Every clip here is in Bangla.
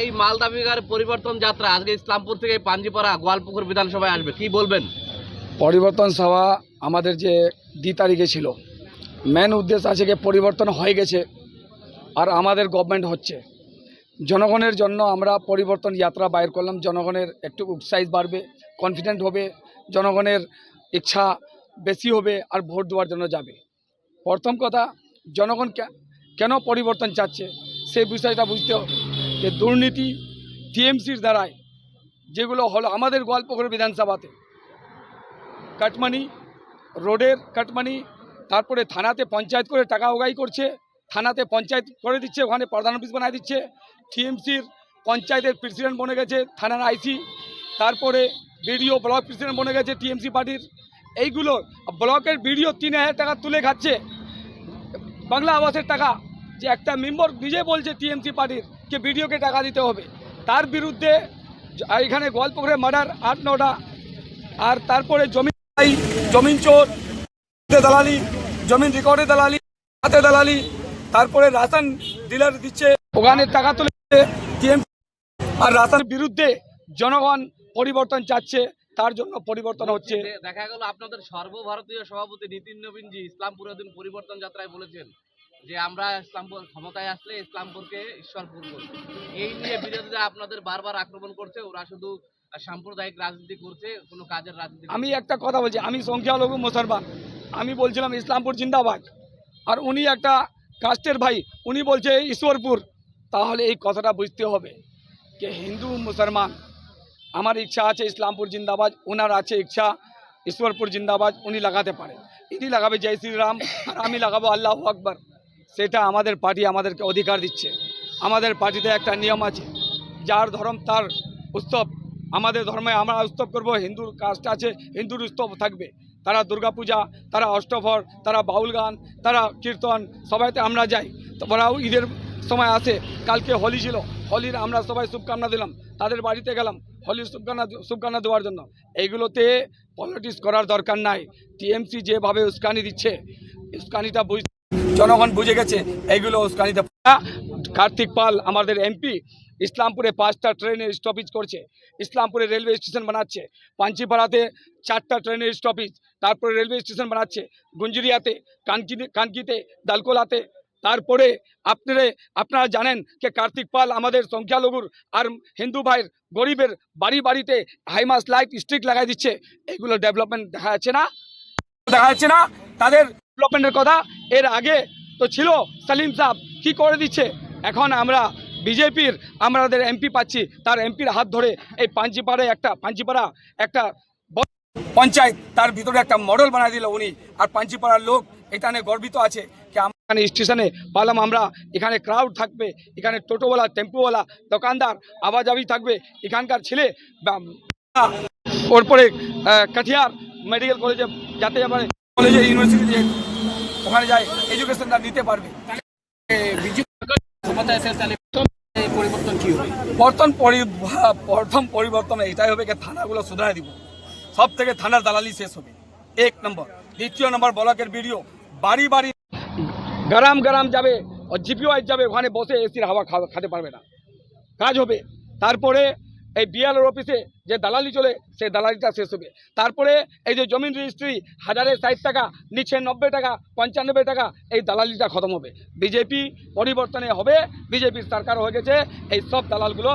এই মালদা বিভাগের পরিবর্তন যাত্রা আজকে ইসলামপুর থেকে পাঞ্জিপাড়া গোয়ালপুকুর বিধানসভায় আসবে, কি বলবেন? পরিবর্তন সভা আমাদের যে 2 তারিখে ছিল, মেন উদ্দেশ্য আছে যে পরিবর্তন হয়ে গেছে আর আমাদের গভর্নমেন্ট হচ্ছে। জনগণের জন্য আমরা পরিবর্তন যাত্রা বাইর করলাম। জনগণের একটু উৎসাহ বাড়বে, কনফিডেন্ট হবে, জনগণের ইচ্ছা বেশি হবে আর ভোট দেওয়ার জন্য যাবে। প্রথম কথা, জনগণ কেন পরিবর্তন চাচ্ছে সেই বিষয়টা বুঝতে হবে। যে দুর্নীতি টিএমসির দ্বারায় যেগুলো হলো আমাদের গোয়ালপুকুর বিধানসভাতে, কাটমানি, রোডের কাটমানি, তারপরে থানাতে পঞ্চায়েত করে টাকা উগাই করছে, থানাতে পঞ্চায়েত করে দিচ্ছে, ওখানে প্রধান অফিস বানায় দিচ্ছে। টিএমসির পঞ্চায়েতের প্রেসিডেন্ট বনে গেছে থানার আইসি, তারপরে বিডিও ব্লক প্রেসিডেন্ট বনে গেছে টিএমসি পার্টির। এইগুলো ব্লকের বিডিও 3000 টাকা তুলে খাচ্ছে, বাংলা আবাসের টাকা। যে একটা মেম্বার নিজে বলছে টিএমসি পার্টির যে বিডিওকে টাকা দিতে হবে, তার বিরুদ্ধে এখানে গোয়ালপুকুরে মার্ডার 8-9টা। আর তারপরে জমিন চোর, দালালি, জমিন রেকর্ডে দালালি, হাতে দালালি, তারপরে রাশন ডিলার দিচ্ছে, ওখানে টাকা তুলেছে টিএমসি। আর রাশনের বিরুদ্ধে জনগণ পরিবর্তন চাচ্ছে, তার জন্য পরিবর্তন হচ্ছে। দেখা গেল আপনাদের সর্বভারতীয় সভাপতি নীতিন নবীনজি ইসলামপুরের দিন পরিবর্তন যাত্রায় বলেছেন যে আমরা ইসলামপুর ক্ষমতায় আসলে ইসলামপুরকে ঈশ্বরপুর করব। এই নিয়ে বিরোধীরা আপনাদের বারবার আক্রমণ করছে, ওরা শুধু সাম্প্রদায়িক রাজনীতি করছে, কোনো কাজের রাজনীতি। আমি একটা কথা বলছি, আমি সংখ্যালঘু মুসলমান, আমি বলছিলাম ইসলামপুর জিন্দাবাদ, আর উনি একটা কাস্টের ভাই, উনি বলছে ঈশ্বরপুর। তাহলে এই কথাটা বুঝতে হবে যে হিন্দু মুসলমান, আমার ইচ্ছা আছে ইসলামপুর জিন্দাবাদ, ওনার আছে ইচ্ছা ঈশ্বরপুর জিন্দাবাদ। উনি লাগাতে পারেন, ইনি লাগাবে জয় শ্রীরাম, আর আমি লাগাবো আল্লাহু আকবার। সেটা আমাদের পার্টি আমাদেরকে অধিকার দিচ্ছে। আমাদের পার্টিতে একটা নিয়ম আছে, যার ধর্ম তার উৎসব। আমাদের ধর্মে আমরা উৎসব করব, হিন্দুর কাস্ট আছে, হিন্দুর উৎসব থাকবে। তারা দুর্গাপূজা, তারা অষ্টভর, তারা বাউল গান, তারা কীর্তন, সবাইতে আমরা যাই। তারপরাও ঈদের সময় আসে, কালকে হোলি ছিল, হোলির আমরা সবাই শুভকামনা দিলাম, তাদের বাড়িতে গেলাম হোলির শুভকামনা দেওয়ার জন্য। এইগুলোতে পলিটিক্স করার দরকার নাই। টিএমসি যেভাবে উস্কানি দিচ্ছে, উস্কানিটা জনগণ বুঝে গেছে, এইগুলো উস্কানিতে। কার্তিক পাল আমাদের এমপি ইসলামপুরে 5টা ট্রেনের স্টপেজ করছে, ইসলামপুরে রেলওয়ে স্টেশন বানাচ্ছে, পাঞ্চিপাড়াতে 4টা ট্রেনের স্টপেজ, তারপরে রেলওয়ে স্টেশন বানাচ্ছে গুঞ্জরিয়াতে, কানকিতে, দালকোলাতে। তারপরে আপনারা জানেন যে কার্তিক পাল আমাদের সংখ্যালঘুর আর হিন্দু ভাইয়ের গরিবের বাড়িতে হাইমাস লাইট স্ট্রিট লাগাই দিচ্ছে। এগুলো ডেভেলপমেন্ট দেখা যাচ্ছে না তাদের ডেভেলপমেন্টের কথা। এর আগে তো ছিল সালিম সাহেব, কি করে দিচ্ছে। এখন আমরা বিজেপির আমাদের এমপি পাচ্ছি, তার এমপির হাত ধরে এই পাঞ্চিপাড়া একটা পঞ্চায়েত, তার ভিতরে একটা মডেল বানিয়ে দিল উনি। আর পাঞ্চিপাড়ার লোক এখানে গর্বিত আছে যে এখানে স্টেশনে পালাম আমরা, এখানে ক্রাউড থাকবে, এখানে টোটোওয়ালা, টেম্পোওয়ালা, দোকানদার আওয়াজাবি থাকবে। এখানকার ছেলে ওর পরে কাঠিয়ার মেডিকেল কলেজে যাতে যাবে, কলেজে ইউনিভার্সিটি ওখানে যায় এডুকেশনটা নিতে পারবে। পরিবর্তন কি হবে? প্রথম পরিবর্তন এটাই হবে যে থানাগুলো শুধরাই দিব। সব থেকে থানার দালালি শেষ হবে, 1 নম্বর। দ্বিতীয় নম্বর, ব্লকের ভিডিও বাড়ি গ্রাম যাবে, জিপিও যাবে, ওখানে বসে এসির হাওয়া খেতে পারবে না, কাজ হবে। তারপরে এই বিএলওর অফিসে যে দালালি চলে, সেই দালালিটা শেষ হবে। তারপরে এই যে জমিন রেজিস্ট্রি 1060 টাকা নিচ্ছে, 90 টাকা, 95 টাকা, এই দালালিটা খতম হবে। বিজেপি পরিবর্তনে হবে, বিজেপির সরকার হয়ে গেছে, এই সব দালালগুলো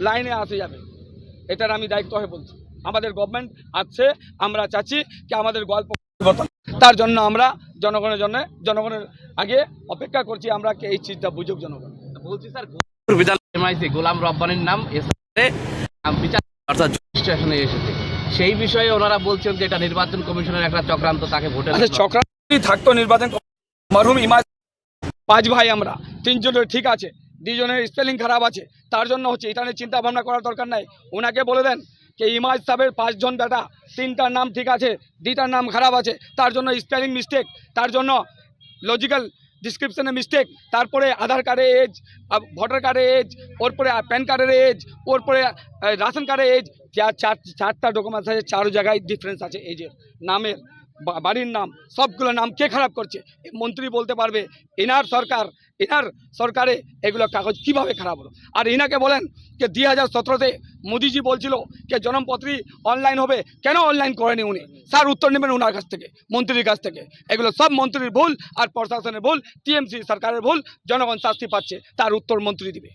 লাইনে আসে যাবে। এটার আমি দায়িত্ব হয়ে বলছি, আমাদের গভর্নমেন্ট আছে, আমরা চাচ্ছি যে আমাদের গল্প পরিবর্তন। তার জন্য আমরা জনগণের আগে অপেক্ষা করছি, আমরা এই চিজটা বুঝুক জনগণ। বলছি স্যার, এমআইসি গোলাম রব্বানির নাম বিচার স্টেশনে এসেছে, সেই বিষয়ে ওনারা বলছেন যে এটা নির্বাচন কমিশনের একটা চক্রান্ত, তাকে ভোটে চক্রান্ত থাকতো। নির্বাচন মরহুম ইমাজ 5 ভাই, আমরা 3 জনের ঠিক আছে, 2 জনের স্পেলিং খারাপ আছে, তার জন্য হচ্ছে। এটা নিয়ে চিন্তা ভাবনা করার দরকার নাই। ওনাকে বলে দেন যে ইমাজ সাহেবের 5 জন বেটা, 3টার নাম ঠিক আছে, 2টার নাম খারাপ আছে, তার জন্য স্পেলিং মিস্টেক, তার জন্য লজিক্যাল ডিসক্রিপশনে মিস্টেক, তারপরে আধার কার্ডে এজ, ভোটার কার্ডে এজ, ওর পরে প্যান কার্ডের এজ, ওর পরে রাশন কার্ডে এজ, 4টা ডকুমেন্টস আছে, 4 জায়গায় ডিফারেন্স আছে এজের, নামের, বাড়ির নাম, সবগুলো নাম কে খারাপ করছে? মন্ত্রী বলতে পারবে, এনার সরকার এনার সরকারে এগুলো কাগজ কিভাবে খারাপ হলো? আর ইনাকে বলেন যে 2017-তে মোদিজি বলছিল যে জন্মপত্রী অনলাইন হবে, কেন অনলাইন করেনি উনি? স্যার উত্তর নেবেন ওনার কাছ থেকে, মন্ত্রীর কাছ থেকে। এগুলো সব মন্ত্রীর ভুল আর প্রশাসনের ভুল, টিএমসি সরকারের ভুল, জনগণ শাস্তি পাচ্ছে, তার উত্তর মন্ত্রী দিবে।